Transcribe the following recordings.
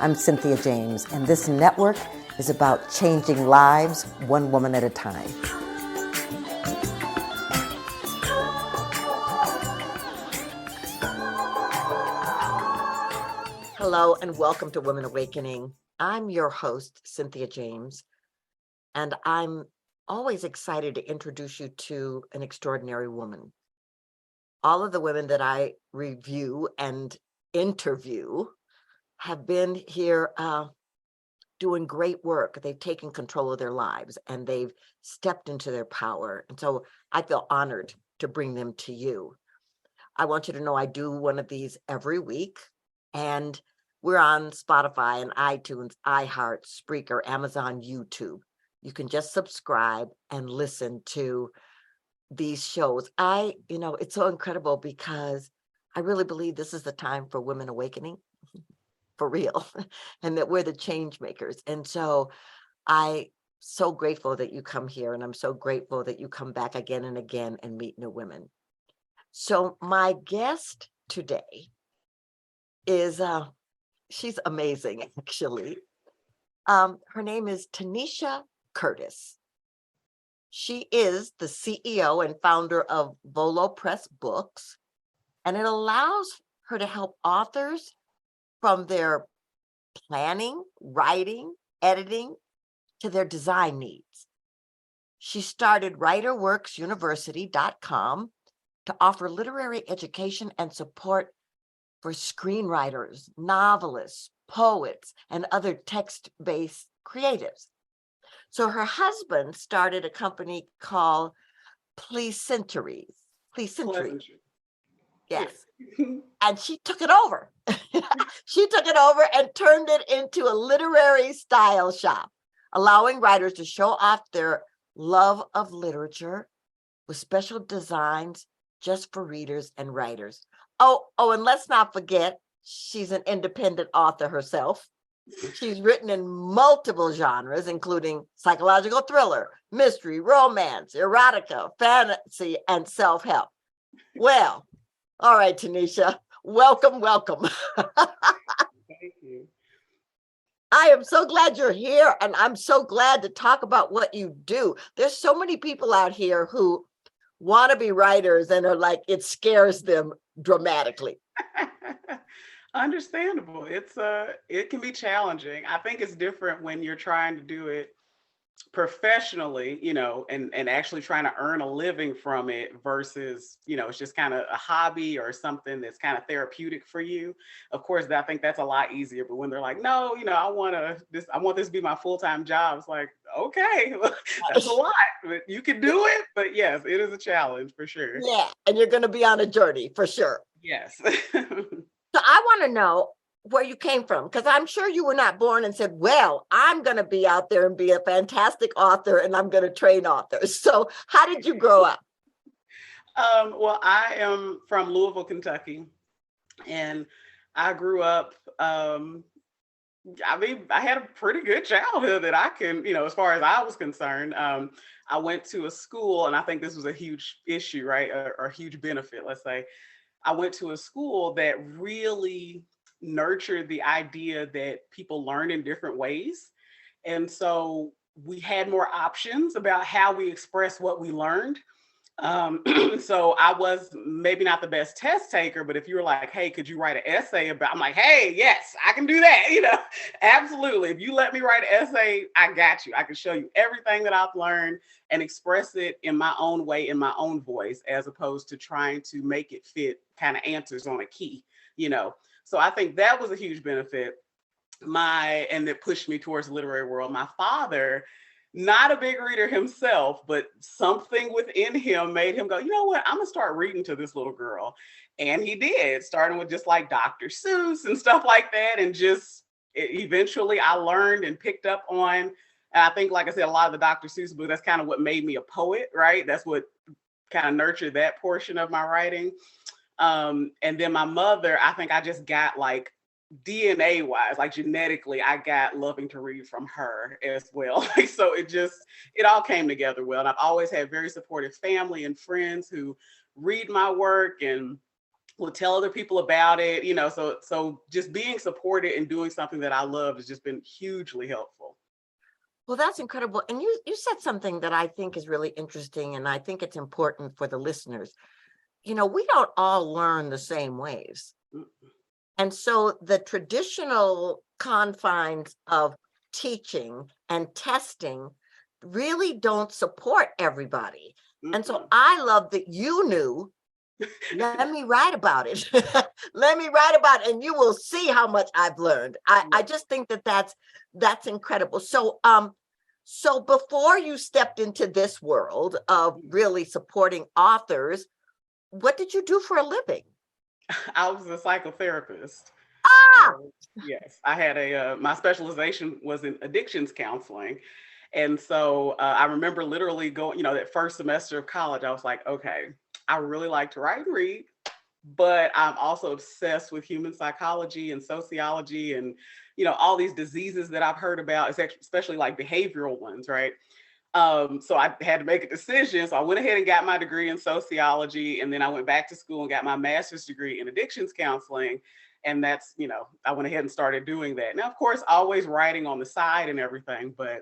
I'm Cynthia James, and this network is about changing lives one woman at a time. Hello, and welcome to Women Awakening. I'm your host, Cynthia James, and I'm always excited to introduce you to an extraordinary woman. All of the women that I review and interview have been here doing great work. They've taken control of their lives and they've stepped into their power. And so I feel honored to bring them to you. I want you to know I do one of these every week, and we're on Spotify and iTunes, iHeart, Spreaker, Amazon, YouTube. You can just subscribe and listen to these shows. It's so incredible because I really believe this is the time for women awakening, for real, and that we're the change makers. And so I'm so grateful that you come here, and I'm so grateful that you come back again and again and meet new women. So my guest today is, she's amazing, actually. Her name is Tenesha Curtis. She is the CEO and founder of Volo Press Books, and it allows her to help authors from their planning, writing, editing, to their design needs. She started writerworksuniversity.com to offer literary education and support for screenwriters, novelists, poets, and other text-based creatives. So her husband started a company called Pleasantries. Yes. And she took it over. She took it over and turned it into a literary style shop, allowing writers to show off their love of literature with special designs just for readers and writers. Oh, and let's not forget, she's an independent author herself. She's written in multiple genres, including psychological thriller, mystery, romance, erotica, fantasy, and self-help. Well, all right, Tenesha, welcome. Thank you. I am so glad you're here, and I'm so glad to talk about what you do. There's so many people out here who want to be writers and are like, it scares them dramatically. Understandable. It can be challenging. I think it's different when you're trying to do it professionally, and actually trying to earn a living from it versus, it's just kind of a hobby or something that's kind of therapeutic for you. Of course, I think that's a lot easier. But when they're like, no, I want this to be my full-time job. It's like, okay, that's a lot, but you can do it. But yes, it is a challenge for sure. Yeah, and you're going to be on a journey for sure. Yes. So I want to know where you came from, because I'm sure you were not born and said, well, I'm going to be out there and be a fantastic author and I'm going to train authors. So how did you grow up? Well, I am from Louisville, Kentucky, and I grew up, I had a pretty good childhood that I can, as far as I was concerned. I went to a school, and I think this was a huge issue, right? Or a huge benefit, let's say. I went to a school that really nurtured the idea that people learn in different ways. And so we had more options about how we express what we learned. So I was maybe not the best test taker, but if you were like, hey, could you write an essay about, I'm like, hey, yes, I can do that. Absolutely. If you let me write an essay, I got you. I can show you everything that I've learned and express it in my own way, in my own voice, as opposed to trying to make it fit kind of answers on a key, So I think that was a huge benefit. And it pushed me towards the literary world. My father, not a big reader himself, but something within him made him go, you know what, I'm gonna start reading to this little girl. And he did, starting with just like Dr. Seuss and stuff like that. And just eventually I learned and picked up on, and I think, like I said, a lot of the Dr. Seuss books, that's kind of what made me a poet, right? That's what kind of nurtured that portion of my writing. And then my mother, I think I just got like DNA wise, like genetically, I got loving to read from her as well. So it all came together well. And I've always had very supportive family and friends who read my work and will tell other people about it, so just being supported and doing something that I love has just been hugely helpful. Well, that's incredible. And you said something that I think is really interesting, and I think it's important for the listeners. We don't all learn the same ways. Mm, And so the traditional confines of teaching and testing really don't support everybody. And so mm-mm. I love that you knew, let me write about it. Let me write about it, and you will see how much I've learned. I Yeah. just think that that's incredible. So before you stepped into this world of really supporting authors, what did you do for a living? I was a psychotherapist. Ah, So, yes, I had my specialization was in addictions counseling. And so I remember literally going, that first semester of college, I was like, okay, I really like to write and read, but I'm also obsessed with human psychology and sociology and, all these diseases that I've heard about, especially like behavioral ones, right? So I had to make a decision. So I went ahead and got my degree in sociology, and then I went back to school and got my master's degree in addictions counseling. And that's, I went ahead and started doing that. Now, of course, always writing on the side and everything, but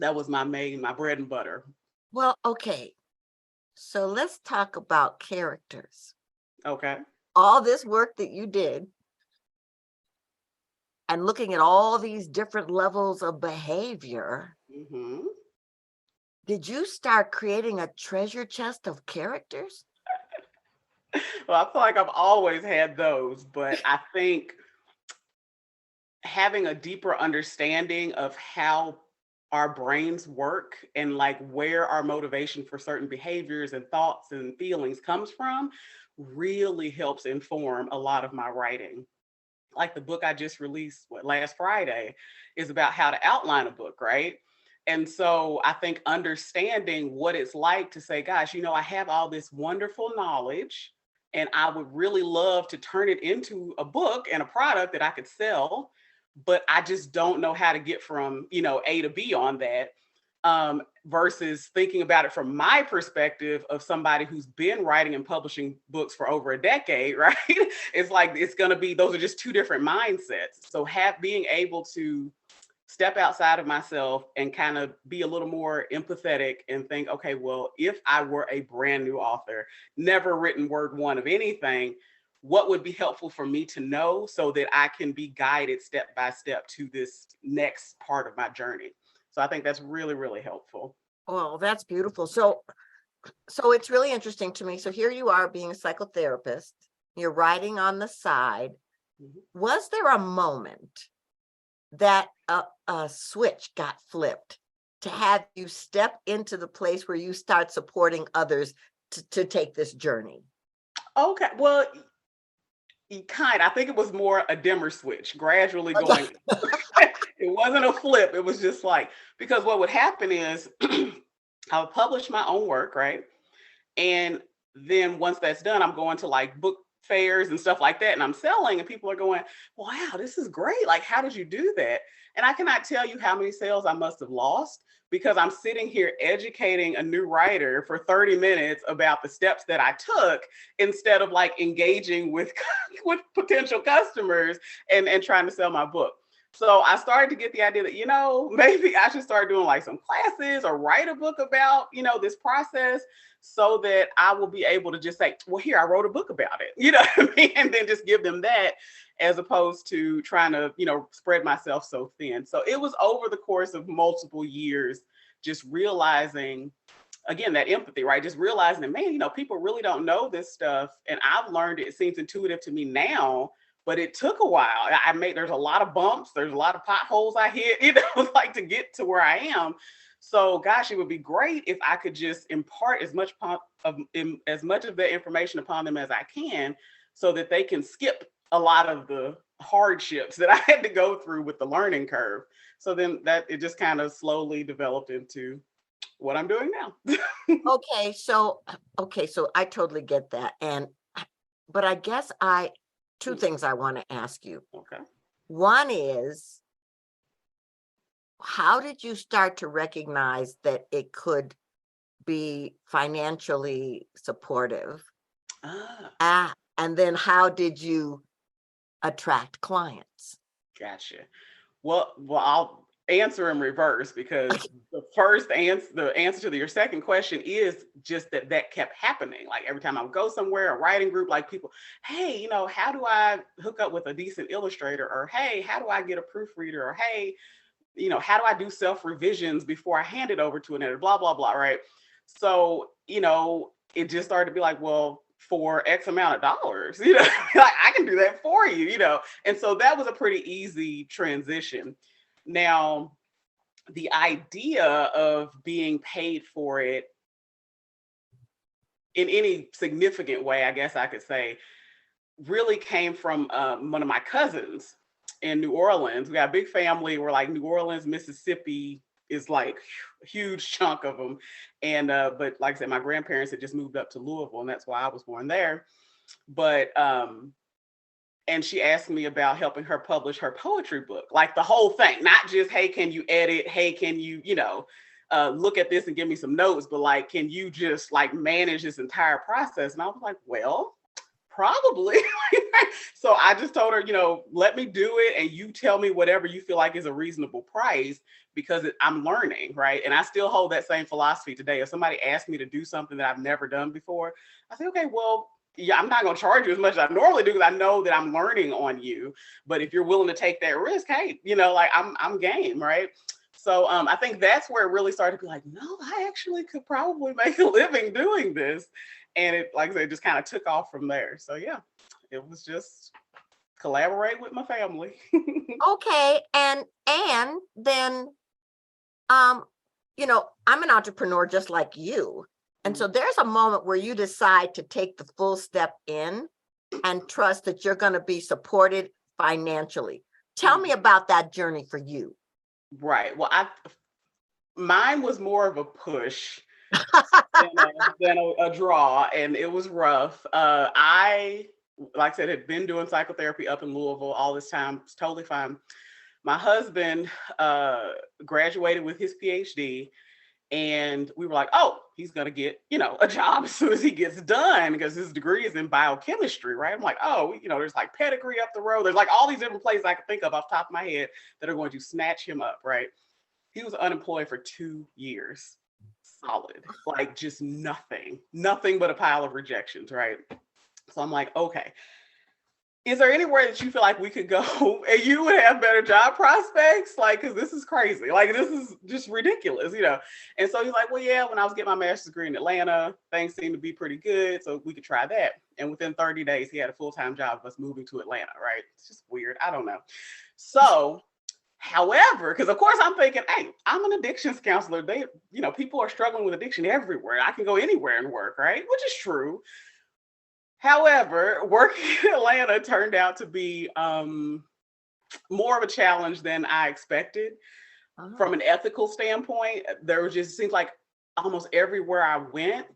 that was my bread and butter. well, okay. So let's talk about characters. Okay. All this work that you did and looking at all these different levels of behavior, Hmm. did you start creating a treasure chest of characters? Well, I feel like I've always had those, but I think having a deeper understanding of how our brains work and like where our motivation for certain behaviors and thoughts and feelings comes from really helps inform a lot of my writing. Like the book I just released last Friday is about how to outline a book, right? And so I think understanding what it's like to say, gosh, I have all this wonderful knowledge and I would really love to turn it into a book and a product that I could sell, but I just don't know how to get from, A to B on that. Versus thinking about it from my perspective of somebody who's been writing and publishing books for over a decade, right? It's like it's going to be, those are just two different mindsets. So being able to step outside of myself and kind of be a little more empathetic and think, okay, well, if I were a brand new author, never written word one of anything, what would be helpful for me to know so that I can be guided step by step to this next part of my journey? So I think that's really, really helpful. Oh, that's beautiful. So it's really interesting to me. So here you are being a psychotherapist, you're writing on the side. Mhm. Was there a moment that a switch got flipped to have you step into the place where you start supporting others to take this journey? Okay, well, I think it was more a dimmer switch, gradually Okay. going. It wasn't a flip. It was just like, because what would happen is I would publish my own work, right? And then once that's done, I'm going to like book fairs and stuff like that. And I'm selling, and people are going, wow, this is great. Like, how did you do that? And I cannot tell you how many sales I must have lost because I'm sitting here educating a new writer for 30 minutes about the steps that I took instead of like engaging with, with potential customers and trying to sell my book. So I started to get the idea that, maybe I should start doing like some classes or write a book about, this process so that I will be able to just say, well, here, I wrote a book about it, what I mean? And then just give them that as opposed to trying to, spread myself so thin. So it was over the course of multiple years, just realizing, again, that empathy, right? Just realizing that, man, people really don't know this stuff. And I've learned it seems intuitive to me now, but it took a while. There's a lot of bumps, there's a lot of potholes I hit, like to get to where I am. So, gosh, it would be great if I could just impart as much of the information upon them as I can, so that they can skip a lot of the hardships that I had to go through with the learning curve. So then that it just kind of slowly developed into what I'm doing now. Okay, so I totally get that. But I guess two things I want to ask you. Okay. One is, how did you start to recognize that it could be financially supportive? Ah. And then how did you attract clients? Gotcha. Well, I'll answer in reverse because the answer to your second question is just that kept happening. Like every time I would go somewhere, a writing group, like people, hey, how do I hook up with a decent illustrator? Or hey, how do I get a proofreader? Or hey, how do I do self revisions before I hand it over to an editor? Blah blah blah. Right. So it just started to be like, well, for X amount of dollars, like I can do that for you, And so that was a pretty easy transition. Now, the idea of being paid for it in any significant way, I guess I could say, really came from one of my cousins in New Orleans. We got a big family. We're like New Orleans, Mississippi is like a huge chunk of them. And but like I said, my grandparents had just moved up to Louisville, and that's why I was born there. But and she asked me about helping her publish her poetry book, like the whole thing, not just, hey, can you edit? Hey, can you, look at this and give me some notes, but like, can you just like manage this entire process? And I was like, well, probably. So I just told her, let me do it. And you tell me whatever you feel like is a reasonable price, because I'm learning, right? And I still hold that same philosophy today. If somebody asks me to do something that I've never done before, I say, okay, well, yeah, I'm not going to charge you as much as I normally do, because I know that I'm learning on you. But if you're willing to take that risk, hey, like I'm game, right? So I think that's where it really started to be like, no, I actually could probably make a living doing this. And it, like I said, just kind of took off from there. So yeah, it was just collaborate with my family. Okay. And then, I'm an entrepreneur just like you. And so there's a moment where you decide to take the full step in and trust that you're going to be supported financially. Tell me about that journey for you. Right. Well, mine was more of a push than a draw, and it was rough. I, like I said, had been doing psychotherapy up in Louisville all this time. It's totally fine. My husband graduated with his PhD, and we were like, oh, he's going to get, a job as soon as he gets done, because his degree is in biochemistry, right? I'm like, oh, there's like Pedigree up the road. There's like all these different places I can think of off the top of my head that are going to snatch him up, right? He was unemployed for 2 years, solid, like just nothing but a pile of rejections, right? So I'm like, okay, is there anywhere that you feel like we could go and you would have better job prospects? Like, because this is crazy. Like, this is just ridiculous, And so he's like, well, yeah, when I was getting my master's degree in Atlanta, things seemed to be pretty good. So we could try that. And within 30 days, he had a full-time job of us moving to Atlanta, right? It's just weird. I don't know. So, however, because of course I'm thinking, hey, I'm an addictions counselor. People are struggling with addiction everywhere. I can go anywhere and work, right? Which is true. However, working in Atlanta turned out to be more of a challenge than I expected. From an ethical standpoint, there just seems like almost everywhere I went,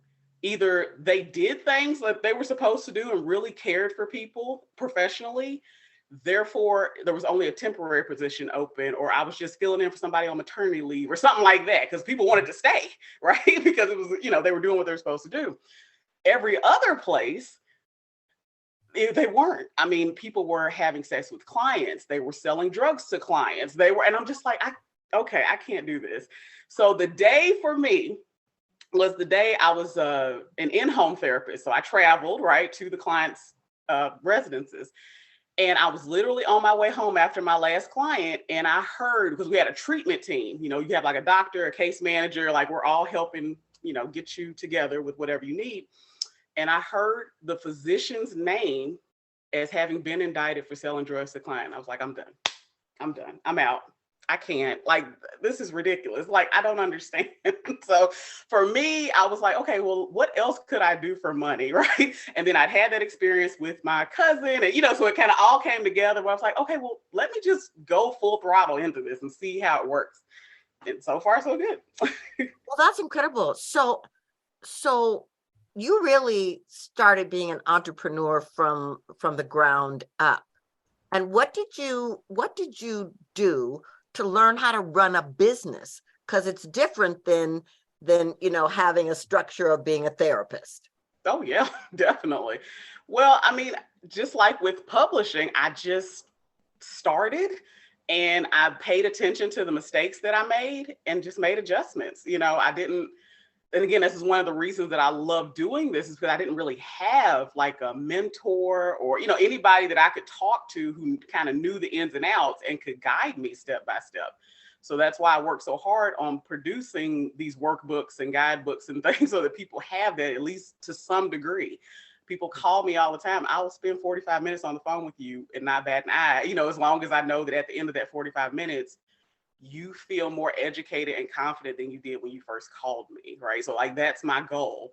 either they did things that they were supposed to do and really cared for people professionally. Therefore, there was only a temporary position open, or I was just filling in for somebody on maternity leave or something like that, because people wanted to stay, right? Because it was, they were doing what they were supposed to do. Every other place, they weren't. I mean, people were having sex with clients. They were selling drugs to clients. And I'm just like, I can't do this. So the day for me was the day I was an in-home therapist. So I traveled right to the clients' residences. And I was literally on my way home after my last client. And I heard, because we had a treatment team, you have like a doctor, a case manager, like we're all helping, get you together with whatever you need. And I heard the physician's name as having been indicted for selling drugs to client. I was like, I'm done. I'm out. I can't. Like, this is ridiculous. Like, I don't understand. So for me, I was like, okay, well, what else could I do for money, right? And then I'd had that experience with my cousin, and so it kind of all came together where I was like, okay, well, let me just go full throttle into this and see how it works. And so far, so good. Well, that's incredible. So you really started being an entrepreneur from the ground up. And what did you do to learn how to run a business? Because it's different than having a structure of being a therapist. Oh yeah, definitely. Well, I mean, just like with publishing, I just started and I paid attention to the mistakes that I made and just made adjustments. I didn't, and again, this is one of the reasons that I love doing this is because I didn't really have like a mentor or, anybody that I could talk to who kind of knew the ins and outs and could guide me step by step. So that's why I work so hard on producing these workbooks and guidebooks and things so that people have that at least to some degree. People call me all the time. I will spend 45 minutes on the phone with you and not bat an eye, as long as I know that at the end of that 45 minutes, you feel more educated and confident than you did when you first called me, right? So like that's my goal.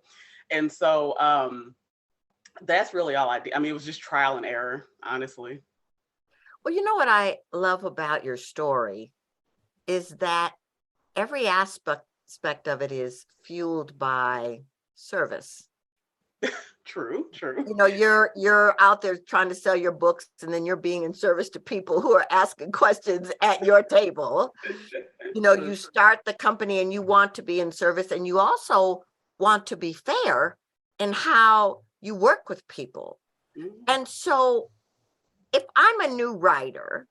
And so that's really all I did. I mean, it was just trial and error, honestly. Well, you know what I love about your story is that every aspect of it is fueled by service. True. You're out there trying to sell your books, and then you're being in service to people who are asking questions at your table. You start the company and you want to be in service, and you also want to be fair in how you work with people. Mhm. And so if I'm a new writer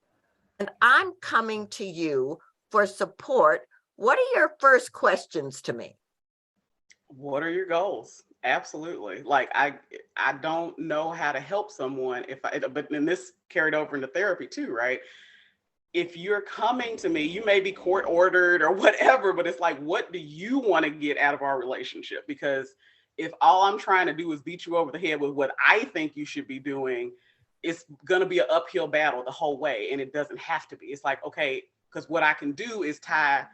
and I'm coming to you for support, what are your first questions to me? What are your goals? Absolutely. Like I don't know how to help someone but then this carried over into therapy too, right? If you're coming to me, you may be court ordered or whatever, but it's like, what do you want to get out of our relationship? Because if all I'm trying to do is beat you over the head with what I think you should be doing, it's going to be an uphill battle the whole way. And it doesn't have to be. It's like, okay, because what I can do is tie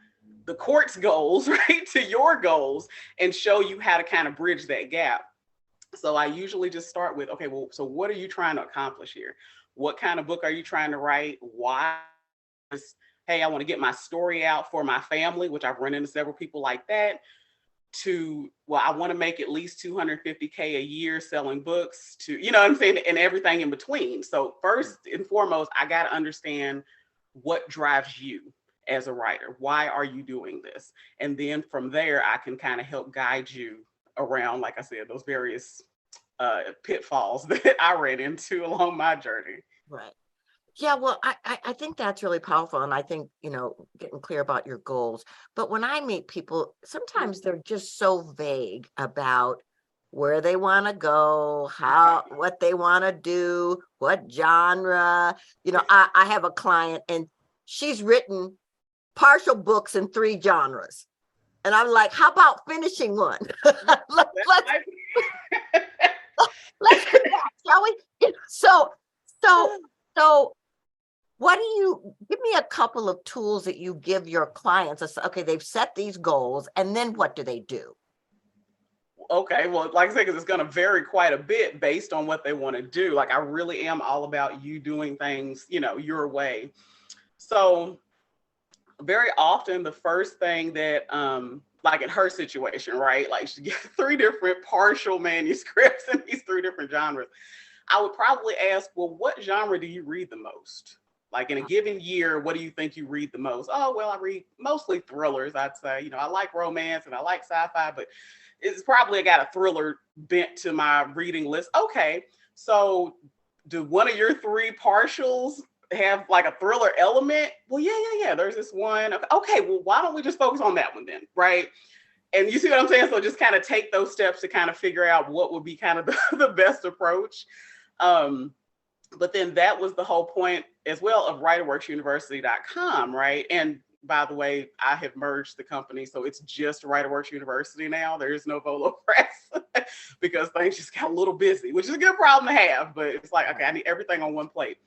the court's goals, right, to your goals and show you how to kind of bridge that gap. So I usually just start with, okay, well, so what are you trying to accomplish here? What kind of book are you trying to write? Why? Hey, I want to get my story out for my family, which I've run into several people like that, to, well, I want to make at least 250K a year selling books, to, you know what I'm saying, and everything in between. So first and foremost, I got to understand what drives you as a writer. Why are you doing this? And then from there, I can kind of help guide you around, like I said, those various pitfalls that I ran into along my journey. Right. Yeah, well, I think that's really powerful. And I think, getting clear about your goals. But when I meet people, sometimes they're just so vague about where they want to go, what they want to do, what genre. I have a client and she's written partial books in 3 genres. And I'm like, how about finishing one? let's let's do that, shall we? So what do you give me a couple of tools that you give your clients? Okay, they've set these goals, and then what do they do? Okay, well, like I said, because it's going to vary quite a bit based on what they want to do. Like I really am all about you doing things, your way. So very often the first thing that like in her situation, right? Like she gets 3 different partial manuscripts in these 3 different genres. I would probably ask, well, what genre do you read the most? Like in a given year, what do you think you read the most? Oh, well, I read mostly thrillers, I'd say. I like romance and I like sci-fi, but it's probably got a thriller bent to my reading list. Okay, so do one of your 3 partials have like a thriller element? Well, yeah. There's this one. Okay, well, why don't we just focus on that one then, right? And you see what I'm saying? So just kind of take those steps to kind of figure out what would be kind of the best approach. But then that was the whole point as well of writerworksuniversity.com, right? And by the way, I have merged the company, so it's just WriterWorks University now. There is no Volo Press because things just got a little busy, which is a good problem to have, but it's like, okay, I need everything on one plate.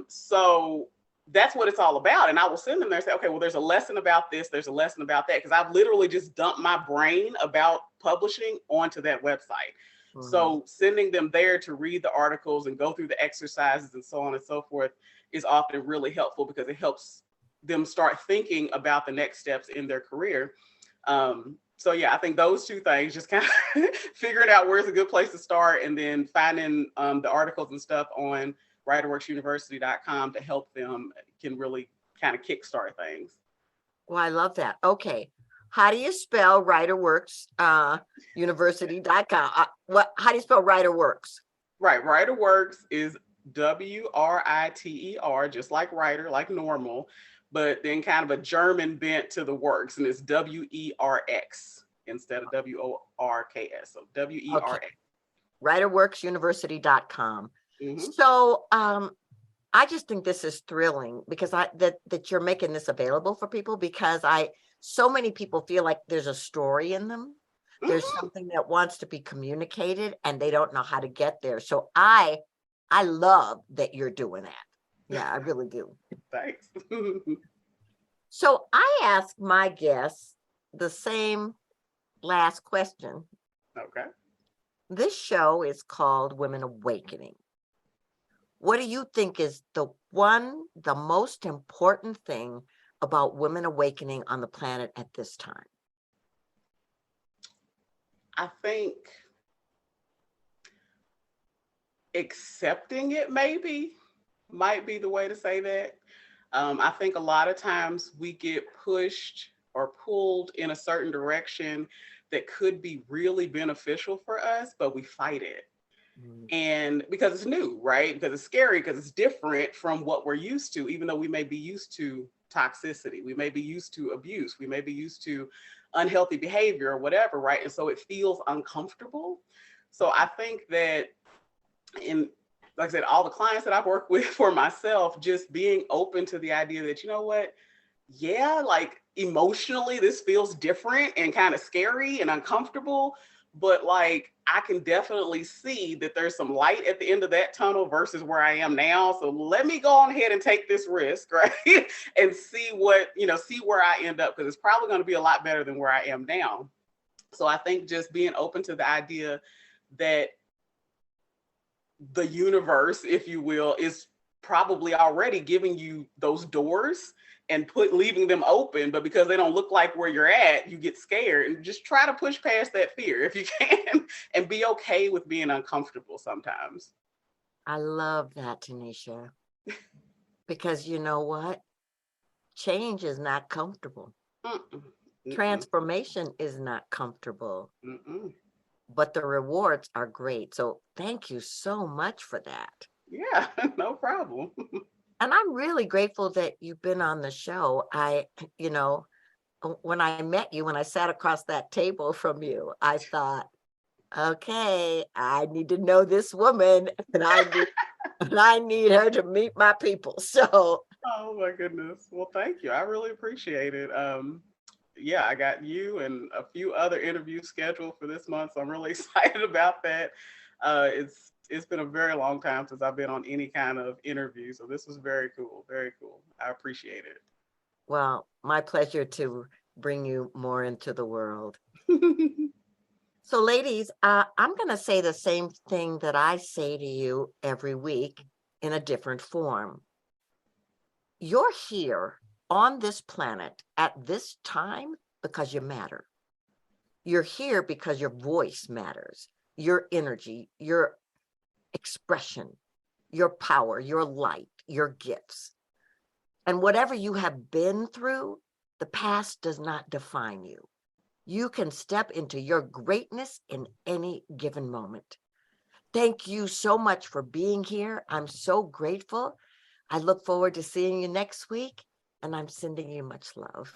So that's what it's all about. And I will send them there and say, okay, well, there's a lesson about this, there's a lesson about that, because I've literally just dumped my brain about publishing onto that website. Mm-hmm. So sending them there to read the articles and go through the exercises and so on and so forth is often really helpful because it helps them start thinking about the next steps in their career. So yeah, I think those 2 things, just kind of figuring out where's a good place to start and then finding the articles and stuff on writerworksuniversity.com to help them can really kind of kickstart things. Well, I love that. Okay. how do you spell WriterWorks, university.com? How do you spell WriterWorks? Right. WriterWorks is WRITER, just like writer, like normal, but then kind of a German bent to the works, and it's WERX instead of WORKS. So WERX. Okay. WriterWorksUniversity.com. Mm-hmm. So I just think this is thrilling because that you're making this available for people, because so many people feel like there's a story in them. There's Mm-hmm. something that wants to be communicated and they don't know how to get there. So I love that you're doing that. Yeah, I really do. Thanks. So I ask my guests the same last question. Okay. This show is called Women Awakening. What do you think is the most important thing about women awakening on the planet at this time? I think accepting it might be the way to say that. I think a lot of times we get pushed or pulled in a certain direction that could be really beneficial for us, but we fight it. And because it's new, right? Because it's scary, because it's different from what we're used to, even though we may be used to toxicity, we may be used to abuse, we may be used to unhealthy behavior or whatever, right? And so it feels uncomfortable. So I think that like I said, all the clients that I've worked with, for myself, just being open to the idea that, you know what, yeah, like emotionally, this feels different and kind of scary and uncomfortable, but like I can definitely see that there's some light at the end of that tunnel versus where I am now. So let me go on ahead and take this risk, right? And see where I end up, because it's probably going to be a lot better than where I am now. So I think just being open to the idea that the universe, if you will, is probably already giving you those doors and leaving them open, but because they don't look like where you're at, you get scared. And just try to push past that fear if you can, and be okay with being uncomfortable sometimes. I love that, Tenesha, because you know what? Change is not comfortable. Mm-mm. Transformation is not comfortable, Mm-mm. but the rewards are great. So thank you so much for that. Yeah, no problem. And I'm really grateful that you've been on the show. When I met you, when I sat across that table from you, I thought, okay, I need to know this woman, and I need her to meet my people. So Oh my goodness. Well, thank you. I really appreciate it. Yeah, I got you and a few other interviews scheduled for this month, so I'm really excited about that. It's been a very long time since I've been on any kind of interview, so this was very cool. Very cool. I appreciate well, my pleasure to bring you more into the world. it. So ladies, I'm going to say the same thing that I say to you every week in a different form. You're here on this planet at this time because you matter. You're here because your voice matters, your energy, your expression, your power, your light, your gifts. And whatever you have been through, the past does not define you. You can step into your greatness in any given moment. Thank you so much for being here. I'm so grateful. I look forward to seeing you next week, and I'm sending you much love.